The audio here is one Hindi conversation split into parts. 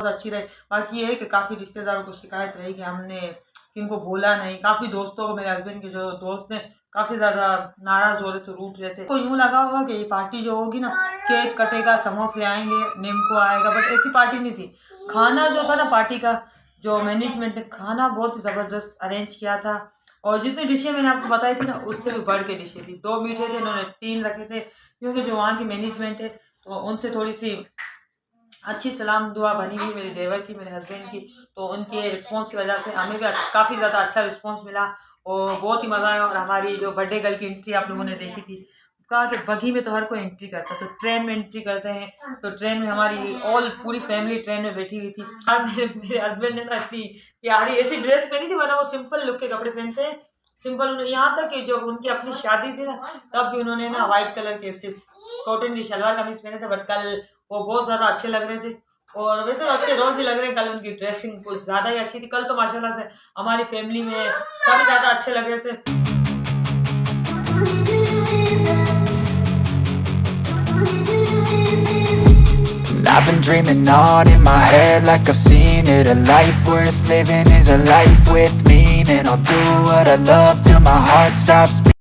और अच्छी रही। बाकी ये है कि काफ़ी रिश्तेदारों को शिकायत रही कि हमने किनको बोला नहीं। काफ़ी दोस्तों को, मेरे हस्बैंड के जो दोस्त हैं काफ़ी ज़्यादा नाराज़ हो रहे थे, रूठ रहे थे। तो यूँ लगा होगा कि ये पार्टी जो होगी ना, केक कटेगा, समोसे आएंगे, नींबू आएगा, बट ऐसी पार्टी नहीं थी। खाना जो था ना पार्टी का, जो मैनेजमेंट ने खाना बहुत ही ज़बरदस्त अरेंज किया था। और जितनी डिशें मैंने आपको बताई थी ना, उससे भी बढ़ के डिशें थी। 2 मीठे थे, इन्होंने 3 रखे थे, क्योंकि जो वहाँ की मैनेजमेंट है तो उनसे थोड़ी सी अच्छी सलाम दुआ बनी हुई मेरे देवर की, मेरे हस्बैंड की। तो उनके रिस्पॉन्स की वजह से हमें भी काफ़ी ज़्यादा अच्छा रिस्पॉन्स मिला और बहुत ही मज़ा आया। और हमारी जो बर्थडे गर्ल की एंट्री आप लोगों ने देखी थी, कहा कि बगी में तो हर कोई एंट्री करता है, तो ट्रेन में एंट्री करते हैं। तो ट्रेन में हमारी पूरी फैमिली ट्रेन में बैठी हुई थी। और मेरे हस्बैंड ने ना इतनी प्यारी ऐसी ड्रेस पहनी थी, वरना वो सिंपल लुक के कपड़े पहनते हैं, सिंपल। यहाँ तक कि जब उनकी अपनी शादी थी ना, तब भी उन्होंने ना व्हाइट कलर के सिर्फ कॉटन की शलवार कमीज पहने थे, बट कल वो बहुत ज़्यादा अच्छे लग रहे थे। और वैसे तो अच्छे रोज ही लग रहे हैं, कल उनकी ड्रेसिंग कुछ ज़्यादा ही अच्छी थी। कल तो माशाल्लाह से हमारी फैमिली में सभी ज़्यादा अच्छे लग रहे थे। I've been dreaming on in my head like I've seen it. A life worth living is a life with meaning. I'll do what I love till my heart stops beating.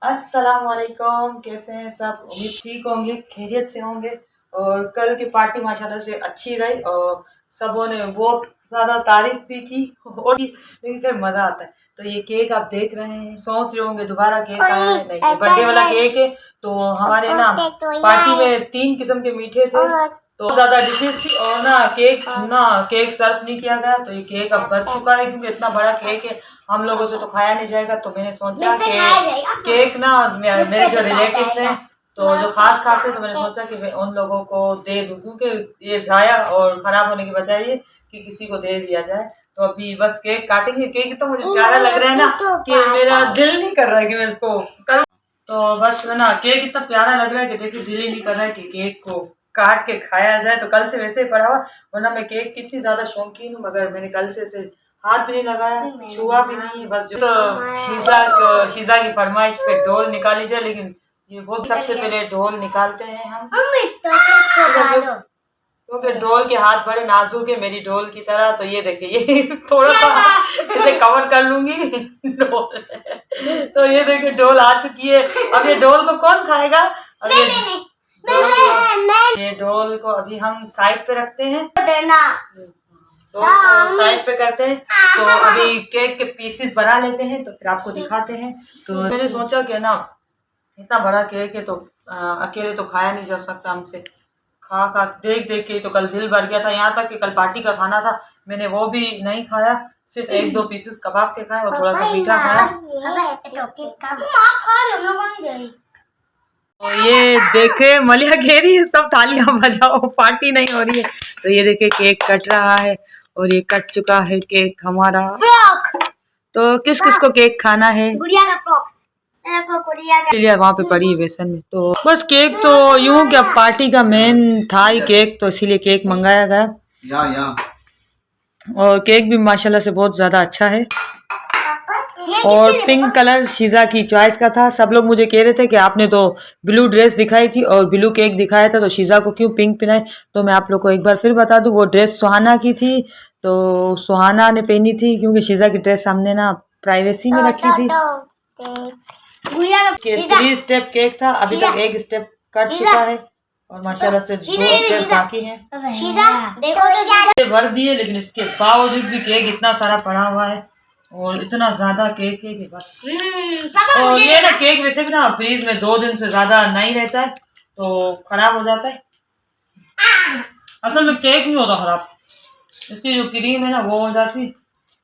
अस्सलाम वालेकुम, कैसे हैं सब? उम्मीद ठीक होंगे, खैरियत से होंगे। और कल की पार्टी माशाल्लाह से अच्छी रही और सबों ने बहुत ज़्यादा तारीफ भी की और लेकिन फिर मज़ा आता है। तो ये केक आप देख रहे हैं, सोच रहे होंगे दोबारा केक आया है, नहीं बर्थडे वाला केक है। तो हमारे ना पार्टी में 3 किस्म के मीठे थे, तो ज़्यादा डिशेज थी और ना केक सर्व नहीं किया गया। तो ये केक अब बच चुका है, क्योंकि इतना बड़ा केक है, हम लोगों से तो खाया नहीं जाएगा। तो मैंने सोचा कि केक ना मेरे जो रिलेटिव हैं, तो जो खास है, तो मैंने सोचा कि मैं उन लोगों को दे दूं, क्योंकि ये ज़ाया और ख़राब होने की बजाय ये कि किसी को दे दिया जाए। तो अभी बस केक काटेंगे। केक तो मुझे प्यारा लग रहा है ना कि मेरा दिल नहीं कर रहा है कि मैं इसको कल, तो बस ना केक इतना प्यारा लग रहा है कि देखिए दिल ही नहीं कर रहा है कि केक को काट के खाया जाए। तो कल से वैसे ही पड़ा हुआ, वरना मैं केक की इतनी ज़्यादा शौकीन हूँ, मगर मैंने कल से इसे हाथ भी नहीं लगाया, छुआ भी नहीं। बस जो तो शीजा की फरमाइश पे ढोल निकाली जाए, लेकिन ये बहुत सबसे पहले ढोल निकालते हैं हम, क्योंकि ढोल के हाथ बड़े नाजुक है मेरी ढोल की तरह। तो ये देखिए, ये थोड़ा सा इसे कवर कर लूंगी ढोल। तो ये देखिए ढोल आ चुकी है। अब ये ढोल को कौन खाएगा? अब ये ढोल को अभी हम साइड पे रखते हैं, ढोल को साइड पे करते हैं। तो अभी केक के पीसेस बना लेते हैं, तो फिर आपको दिखाते हैं। तो मैंने सोचा कि ना इतना बड़ा केक है, तो अकेले तो खाया नहीं जा सकता हमसे। खा देख के तो कल दिल भर गया था। यहाँ तक कि कल पार्टी का खाना था, मैंने वो भी नहीं खाया, सिर्फ 1-2 पीसेस कबाब के खाए और थोड़ा सा मीठा खाया। तो ये देखे मलिया कह रही है सब तालियां बजाओ, पार्टी नहीं हो रही है। तो ये देखे केक कट रहा है और ये कट चुका है केक हमारा। तो किस किस को केक खाना है? गुड़िया का फ्रॉक्स वहाँ पे पड़ी है बेसन में। तो बस केक तो यूं क्या पार्टी का मेन था ही केक, तो इसीलिए केक मंगाया गया। या और केक भी माशाल्लाह से बहुत ज्यादा अच्छा है। और पिंक कलर शीजा की चॉइस का था। सब लोग मुझे कह रहे थे कि आपने तो ब्लू ड्रेस दिखाई थी और ब्लू केक दिखाया था, तो शीजा को क्यों पिंक पहनाए? तो मैं आप लोग को एक बार फिर बता दूं, वो ड्रेस सुहाना की थी, तो सुहाना ने पहनी थी, क्योंकि शीजा की ड्रेस हमने ना प्राइवेसी में रखी थी। 3 स्टेप केक था, अभी तक 1 स्टेप कट चुका है और माशाल्लाह से 2 स्टेप बाकी हैं। भर दिए, लेकिन इसके बावजूद भी केक इतना सारा पड़ा हुआ है और इतना ज्यादा केक है कि बस। और ये ना केक वैसे भी ना फ्रीज में 2 दिन से ज्यादा नहीं रहता है, तो खराब हो जाता है। असल में केक नहीं होता खराब, इसकी जो क्रीम है ना वो हो जाती,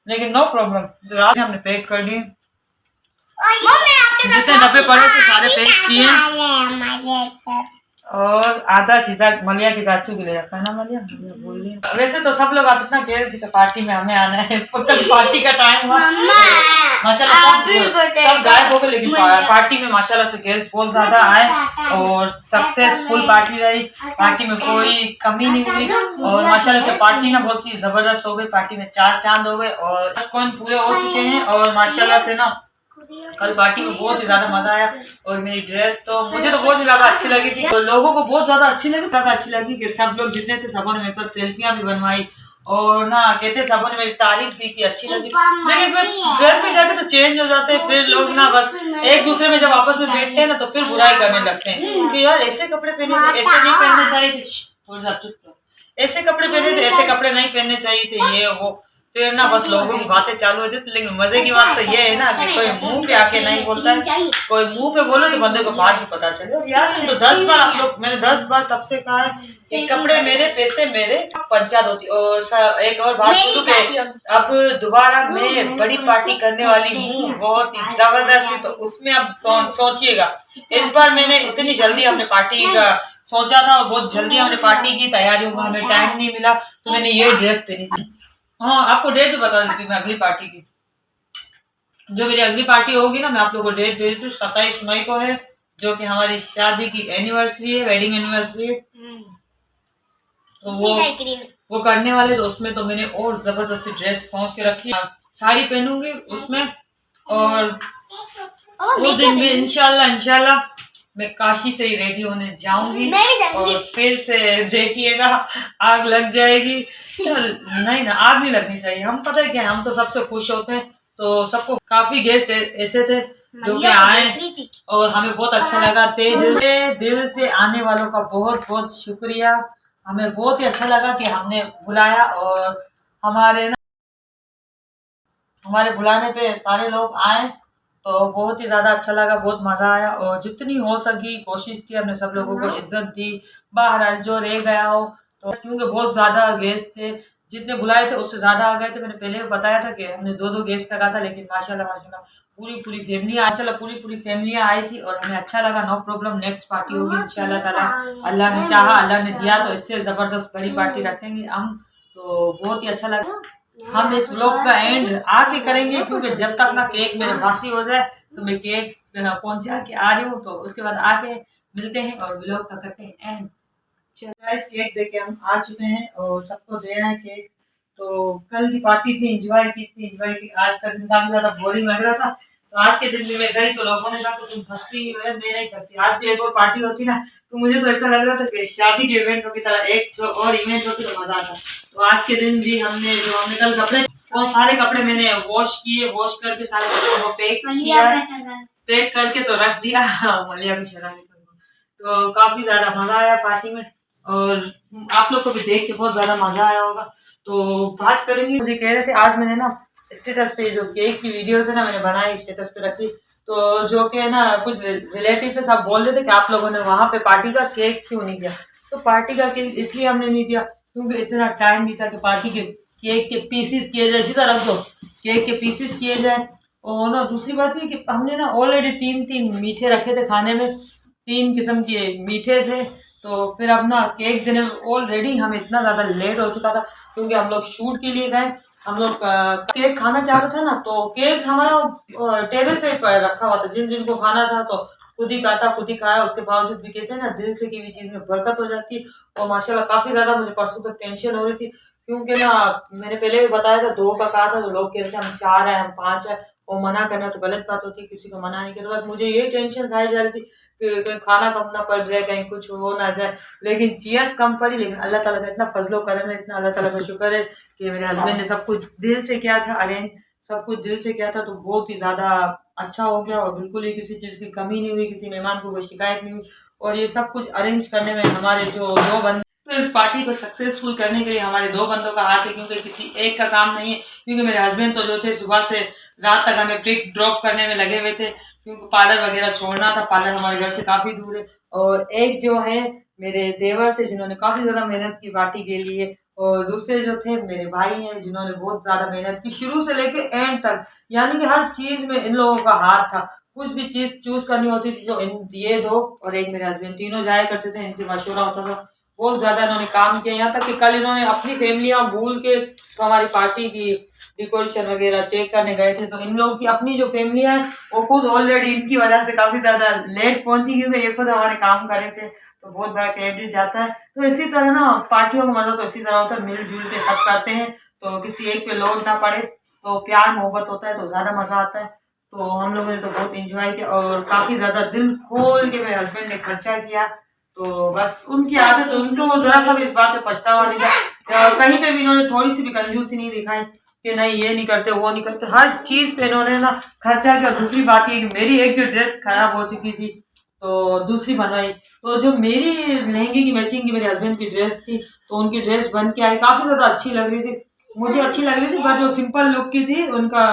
लेकिन नो प्रॉब्लम। तो आज हमने पैक कर दिए, जितने डब्बे पड़े थे सारे पैक किए और आधा शीजा मलिया की चाचू के लिए रखा ना। मलिया बोल रही है। वैसे तो सब लोग आप इतना कह रहे थे पार्टी में हमें आना है, पार्टी का टाइम हुआ माशाल्लाह सब गायब हो गए, लेकिन पार्टी में माशाल्लाह से गेस्ट बहुत ज्यादा आए और सक्सेसफुल पार्टी रही। पार्टी में कोई कमी नहीं हुई और माशाल्लाह से पार्टी ना बहुत ही जबरदस्त हो गई। पार्टी में 4 चांद हो गए और कॉइन पूरे हो चुके हैं और माशाल्लाह से ना कल पार्टी में बहुत ही ज्यादा मजा आया और मेरी ड्रेस तो मुझे तो बहुत ही ज्यादा अच्छी लगी थी, तो लोगों को बहुत ज्यादा अच्छी लगी कि सब लोग जितने थे सबों ने मेरे साथ सेल्फियां भी बनवाई और ना कहते सबों ने मेरी तारीफ भी की, अच्छी लगी। लेकिन फिर घर पे जाके तो चेंज हो जाते हैं, फिर लोग ना बस एक दूसरे में जब आपस में बैठते हैं ना तो फिर बुराई करने लगते हैं कि यार ऐसे कपड़े पहने थे, ऐसे नहीं पहनने चाहिए थे, थोड़ा सा चुप रहो, ऐसे कपड़े पहने थे, ऐसे कपड़े नहीं पहनने चाहिए थे, ये वो। फिर ना बस लोगों की बातें चालू हो जाती। लेकिन मजे की बात तो ये है ना कि कोई मुंह पे आके नहीं बोलता है, कोई मुंह पे बोले तो बंदे को बाद में पता चले। और यार तो 10 बार आप लोग, मैंने 10 बार सबसे कहा है कि कपड़े मेरे, पैसे मेरे, पंचायत होती। और एक और बात बोलूं कि अब दोबारा मैं बड़ी पार्टी करने वाली हूँ, बहुत ही जबरदस्ती, तो उसमें अब सोचिएगा। इस बार मैंने इतनी जल्दी अपने पार्टी का सोचा था और बहुत जल्दी हमने पार्टी की तैयारियों में हमें टाइम नहीं मिला, तो मैंने ये ड्रेस पहनी थी। हाँ, आपको डेट तो बता देती हूँ मैं अगली पार्टी की। जो मेरी अगली पार्टी होगी ना, मैं आप लोगों को डेट दे देती हूँ। 27 मई को है, जो कि हमारी शादी की एनिवर्सरी है, वेडिंग एनिवर्सरी है। तो वो करने वाले, तो उसमें तो मैंने और जबरदस्ती ड्रेस सोच के रखी है, साड़ी पहनूंगी उसमें। और उस दिन भी इंशाल्लाह मैं काशी से ही रेडी होने जाऊंगी और फिर से देखिएगा आग लग जाएगी। नहीं ना, आग नहीं लगनी चाहिए। हम पता है क्या, हम तो सबसे खुश होते हैं, तो सबको काफी गेस्ट ऐसे थे जो कि आए और हमें बहुत अच्छा लगा। दिल से आने वालों का बहुत बहुत शुक्रिया। हमें बहुत ही अच्छा लगा कि हमने बुलाया और हमारे बुलाने पे सारे लोग आए, तो बहुत ही ज्यादा अच्छा लगा, बहुत मजा आया। और जितनी हो सकी कोशिश की, हमने सब लोगों को इज्जत दी। बहरहाल जो रह गया हो तो, क्योंकि बहुत ज्यादा गेस्ट थे, जितने बुलाए थे उससे ज्यादा आ गए थे। मैंने पहले बताया था कि हमने 2-2 गेस्ट का कहा था, लेकिन माशाल्लाह पूरी फैमिलियां आई थी और हमें अच्छा लगा। नो प्रॉब्लम, नेक्स्ट पार्टी होगी इंशाल्लाह ताला, अल्लाह ने चाहा, अल्लाह ने दिया तो इससे जबरदस्त बड़ी पार्टी रखेंगे हम। तो बहुत ही अच्छा लगा। हम इस व्लॉग का एंड आके करेंगे, क्योंकि जब तक ना केक मेरे बासी हो जाए, तो मैं केक पहुंचा के आ रही हूँ, तो उसके बाद आके मिलते हैं और व्लॉग का करते हैं एंड। गाइस, केक देके हम आ चुके हैं और सबको दे रहे हैं केक। तो कल की पार्टी थी, एंजॉय की। आज का दिन काफी ज्यादा बोरिंग लग रहा था, तो आज के दिन भी मैं गई, तो लोगों ने कहा कि तुम करती हो यार, मैं नहीं करती। आज भी एक और पार्टी होती ना, तो मुझे तो ऐसा लग रहा था कि शादी के इवेंट की तरह एक और इवेंट होती तो मजा आता। तो आज के दिन भी हमने कल कपड़े, वो सारे कपड़े मैंने वॉश करके सारे कपड़ों को पैक करके तो रख दिया। मलिया की शरारत। तो काफी ज्यादा मजा आया पार्टी में और आप लोग को भी देख के बहुत ज्यादा मजा आया होगा। तो बात करेंगे, मुझे कह रहे थे आज मैंने ना स्टेटस पे जो केक की वीडियोस है ना, मैंने बनाई, स्टेटस पे रखी। तो जो कि ना कुछ रिलेटिव से सब बोल रहे थे कि आप लोगों ने वहां पे पार्टी का केक क्यों नहीं दिया। तो पार्टी का केक इसलिए हमने नहीं दिया क्योंकि इतना टाइम नहीं था कि पार्टी के केक के पीसेस किए जाए, सीधा रख दो, केक के पीसेस किए जाए। और ना दूसरी बात है कि हमने ना ऑलरेडी 3 मीठे रखे थे खाने में, 3 किस्म के मीठे थे। तो फिर अब ना केक देने में ऑलरेडी हमें इतना ज्यादा लेट हो चुका था, क्योंकि हम लोग शूट के लिए गए। हम लोग केक खाना चाह रहे थे ना, तो केक हमारा टेबल पे रखा हुआ था। जिनको खाना था तो खुद ही काटा, खुद ही खाया। उसके बावजूद भी कहते हैं ना, दिल से की हुई चीज में बरकत हो जाती है। और माशाल्लाह काफी ज्यादा मुझे परसों तक टेंशन हो रही थी, क्योंकि ना मैंने पहले भी बताया था 2 का कहा था, तो लोग कह रहे थे हम 4 है, हम 5 है। और मना करना तो गलत बात होती है, किसी को मना नहीं करना। मुझे ये टेंशन खाई जा रही थी कि कहीं खाना कम ना पड़ जाए, कहीं कुछ हो ना जाए। लेकिन चीयर्स कम पड़ी, लेकिन अल्लाह ताला का इतना फजलो करम है, इतना अल्लाह ताला का शुक्र है कि मेरे हस्बैंड ने सब कुछ दिल से किया था, अरेंज सब कुछ दिल से किया था। तो बहुत ही ज्यादा अच्छा हो गया और बिल्कुल ही किसी चीज की कमी नहीं हुई, किसी मेहमान को कोई शिकायत नहीं हुई। और ये सब कुछ अरेंज करने में हमारे जो 2 बंदे, तो इस पार्टी को सक्सेसफुल करने के लिए हमारे 2 बंदों का हाथ है, क्योंकि किसी एक का काम नहीं है। क्योंकि मेरे हस्बैंड तो जो थे सुबह से रात तक हमें पिक ड्रॉप करने में लगे हुए थे, क्योंकि पार्लर वगैरह छोड़ना था। पार्लर हमारे घर से काफी दूर है। और एक जो है मेरे देवर थे, जिन्होंने काफी ज्यादा मेहनत की पार्टी के लिए। और दूसरे जो थे मेरे भाई हैं, जिन्होंने बहुत ज्यादा मेहनत की शुरू से लेके एंड तक, यानी कि हर चीज में इन लोगों का हाथ था। कुछ भी चीज चूज करनी होती थी तो ये 2 और एक मेरे हस्बैंड, तीनों जाया करते थे, इनसे मशवरा होता था। बहुत ज्यादा इन्होंने काम किया, यहाँ तक कि कल इन्होंने अपनी फैमिलियां भूल के तो हमारी पार्टी की डेकोरेशन वगैरह चेक करने गए थे। तो इन लोगों की अपनी जो फैमिली है वो खुद ऑलरेडी इनकी वजह से काफी ज्यादा लेट पहुंची, क्योंकि ये खुद हमारे काम कर रहे थे। तो बहुत बड़ा क्रेडिट जाता है। तो इसी तरह ना पार्टियों का मजा तो इसी तरह होता है, मिलजुल के सब करते हैं, तो किसी एक पे लोड ना पड़े, तो प्यार मोहब्बत होता है तो ज्यादा मजा आता है। तो हम लोगों ने तो बहुत एंजॉय किया और काफ़ी ज़्यादा दिल खोल के मेरे हस्बैंड ने खर्चा किया। तो बस उनकी आदत, उनको ज़रा सा भी इस बात पे पछतावा नहीं था। कहीं पे भी इन्होंने थोड़ी सी भी कंजूसी नहीं दिखाई कि नहीं ये नहीं करते वो नहीं करते, हर चीज़ पे इन्होंने ना खर्चा किया। दूसरी बात ये कि मेरी एक जो ड्रेस खराब हो चुकी थी तो दूसरी बनवाई, तो जो मेरी लहंगे की मैचिंग की मेरे हस्बैंड की ड्रेस थी तो उनकी ड्रेस बन के आई, काफ़ी ज़्यादा अच्छी लग रही थी, मुझे अच्छी लग रही थी। बट जो सिंपल लुक की थी, उनका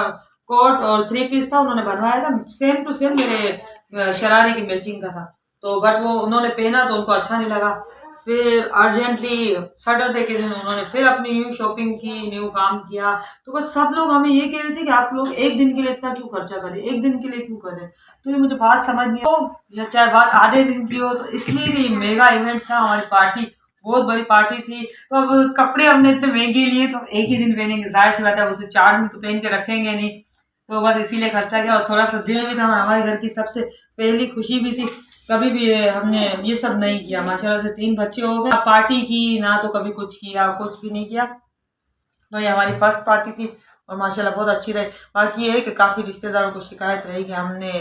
कोट और 3 पीस था, उन्होंने बनवाया था सेम टू सेम मेरे शरारे की मैचिंग का था। तो बट वो उन्होंने पहना तो उनको अच्छा नहीं लगा। फिर अर्जेंटली सैटरडे के दिन उन्होंने फिर अपनी न्यू शॉपिंग की, न्यू काम किया। तो बस सब लोग हमें ये कह रहे थे कि आप लोग एक दिन के लिए इतना क्यों खर्चा करें, एक दिन के लिए क्यों करें। तो ये मुझे बात समझ नहीं, तो या चाहे बात आधे दिन की हो, तो इसलिए कि मेगा इवेंट था, हमारी पार्टी बहुत बड़ी पार्टी थी। तो अब कपड़े हमने इतने महंगे लिए तो एक ही दिन पहनेंगे, जाहिर सी बात है उसे 4 दिन तो पहन के रखेंगे नहीं। तो बस इसीलिए खर्चा किया और थोड़ा सा दिल भी था, हमारे घर की सबसे पहली खुशी भी थी। कभी भी हमने ये सब नहीं किया, माशाल्लाह से 3 बच्चे हो गए, ना पार्टी की ना तो कभी कुछ किया, कुछ भी नहीं किया। तो ये हमारी फर्स्ट पार्टी थी और माशाल्लाह बहुत अच्छी रही। बाकी ये है कि काफ़ी रिश्तेदारों को शिकायत रही कि हमने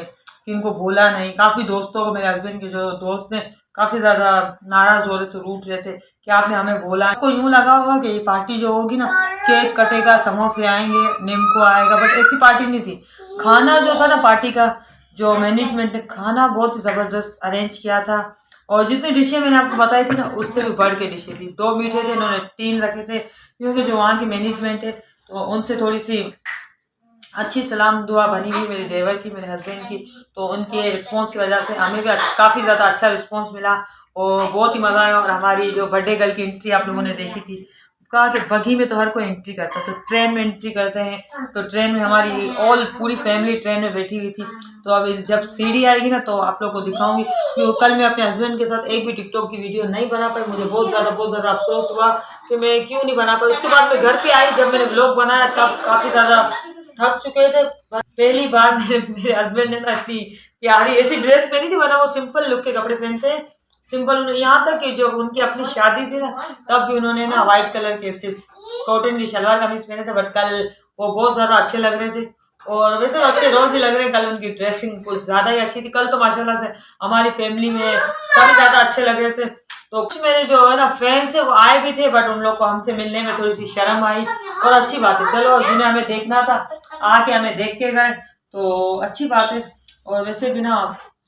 किनको बोला नहीं। काफ़ी दोस्तों को, मेरे हस्बैंड के जो दोस्त हैं, काफ़ी ज़्यादा नाराज़ हो रहे थे, रूठ रहे थे कि आपने हमें बोला। आपको यूँ लगा होगा कि ये पार्टी जो होगी ना, केक कटेगा, समोसे आएंगे, नींबू आएगा, बट ऐसी पार्टी नहीं थी। खाना जो था ना पार्टी का, जो मैनेजमेंट ने खाना बहुत ही ज़बरदस्त अरेंज किया था और जितनी डिशें मैंने आपको बताई थी ना, उससे भी बढ़ के डिशें थी। 2 मीठे थे, इन्होंने 3 रखे थे, क्योंकि जो वहाँ की मैनेजमेंट है तो उनसे थोड़ी सी अच्छी सलाम दुआ बनी हुई मेरे देवर की, मेरे हस्बैंड की। तो उनके रिस्पॉन्स की वजह से हमें भी काफ़ी ज़्यादा अच्छा रिस्पॉन्स मिला और बहुत ही मज़ा आया। और हमारी जो बर्थडे गर्ल की एंट्री आप लोगों ने देखी थी, कहा कि बगी में तो हर कोई एंट्री करता है, तो ट्रेन में एंट्री करते हैं। तो ट्रेन में हमारी पूरी फैमिली ट्रेन में बैठी हुई थी। तो अभी जब सीढ़ी आएगी ना तो आप लोग को दिखाऊंगी, क्योंकि कल मैं अपने हस्बैंड के साथ एक भी टिकटॉक की वीडियो नहीं बना पाई। मुझे बहुत ज़्यादा अफसोस हुआ कि मैं क्यों नहीं बना पाई। उसके बाद मैं घर पे आई, जब मैंने व्लॉग बनाया तब काफ़ी ज़्यादा थक चुके थे। पहली बार मेरे हस्बैंड ने ना इतनी प्यारी ऐसी ड्रेस पहनी थी, वरना वो सिंपल लुक के कपड़े पहनते हैं, सिंपल। यहाँ तक कि जब उनकी अपनी शादी थी ना, तब भी उन्होंने ना व्हाइट कलर के सिर्फ कॉटन की शलवार कमीज पहने थे। बट कल वो बहुत ज़्यादा अच्छे लग रहे थे और वैसे तो अच्छे रोज ही लग रहे हैं। कल उनकी ड्रेसिंग कुछ ज़्यादा ही अच्छी थी। कल तो माशाल्लाह से हमारी फैमिली में सब ज़्यादा अच्छे लग रहे थे। तो कुछ मेरे जो है ना फ्रेंड्स है वो आए भी थे, बट उन लोग को हमसे मिलने में थोड़ी सी शर्म आई। और अच्छी बात है, चलो जिन्हें हमें देखना था आके हमें देख के गए, तो अच्छी बात है। और वैसे भी ना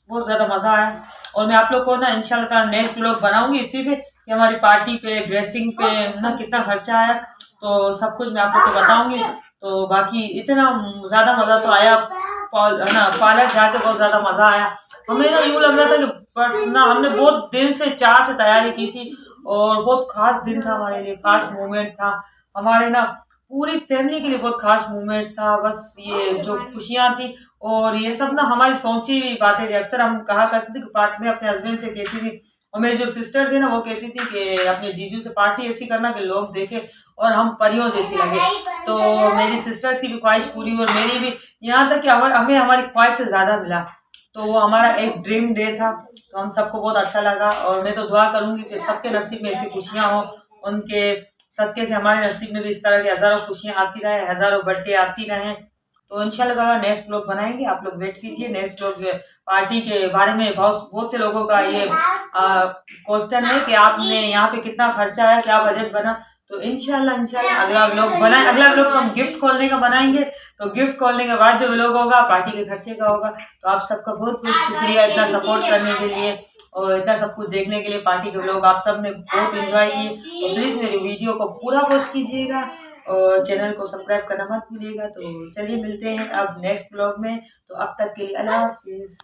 बहुत ज़्यादा मज़ा आया। और मैं आप लोग को ना इंशाल्लाह ताला नेक्स्ट व्लॉग बनाऊंगी इसी पे कि हमारी पार्टी पे, ड्रेसिंग पे ना कितना खर्चा आया, तो सब कुछ मैं आप लोग को बताऊंगी। तो बाकी इतना ज़्यादा मज़ा तो आया, पार्लर जाके बहुत ज़्यादा मज़ा आया। हमें ना यूँ लग रहा था कि बस ना हमने बहुत दिल से चाह से तैयारी की थी और बहुत खास दिन था हमारे लिए, खास मोमेंट था हमारे ना पूरी फैमिली के लिए, बहुत खास मोमेंट था। बस ये जो खुशियाँ थी और ये सब ना हमारी सोची हुई बातें थी। अक्सर हम कहा करते थे कि पार्टी में अपने हस्बैंड से कहती थी, और मेरी जो सिस्टर्स है ना वो कहती थी कि अपने जीजू से पार्टी ऐसी करना कि लोग देखें और हम परियों जैसी लगे। तो मेरी सिस्टर्स की भी ख्वाहिश पूरी हुई और मेरी भी, यहाँ तक कि हमें हमारी ख्वाहिश से ज़्यादा मिला। तो वो हमारा एक ड्रीम डे था, तो हम सबको बहुत अच्छा लगा। और मैं तो दुआ करूँगी कि सबके नसीब में ऐसी खुशियाँ हों, उनके सदक़े से हमारे नसीब में भी इस तरह की हज़ारों खुशियाँ आती रहें, हज़ारों बर्थडे आती रहें। तो इंशाल्लाह ताला नेक्स्ट व्लॉग बनाएंगे, आप लोग वेट कीजिए। नेक्स्ट व्लॉग पार्टी के बारे में बहुत से लोगों का ये क्वेश्चन है कि आपने यहाँ पे कितना खर्चा आया, क्या बजट बना। तो इंशाल्लाह अगला व्लॉग बनाए, अगला व्लॉग तो हम गिफ्ट खोलने का बनाएंगे। तो गिफ्ट खोलने के बाद जो व्लॉग होगा पार्टी के खर्चे का होगा। तो आप सबका बहुत बहुत शुक्रिया इतना सपोर्ट करने के लिए और इतना सब कुछ देखने के लिए। पार्टी के व्लॉग आप सब ने बहुत एंजॉय किए, तो प्लीज़ मेरी वीडियो को पूरा वॉच कीजिएगा और चैनल को सब्सक्राइब करना मत भूलिएगा। तो चलिए मिलते हैं अब नेक्स्ट व्लॉग में, तो अब तक के लिए अल्लाह हाफिज़।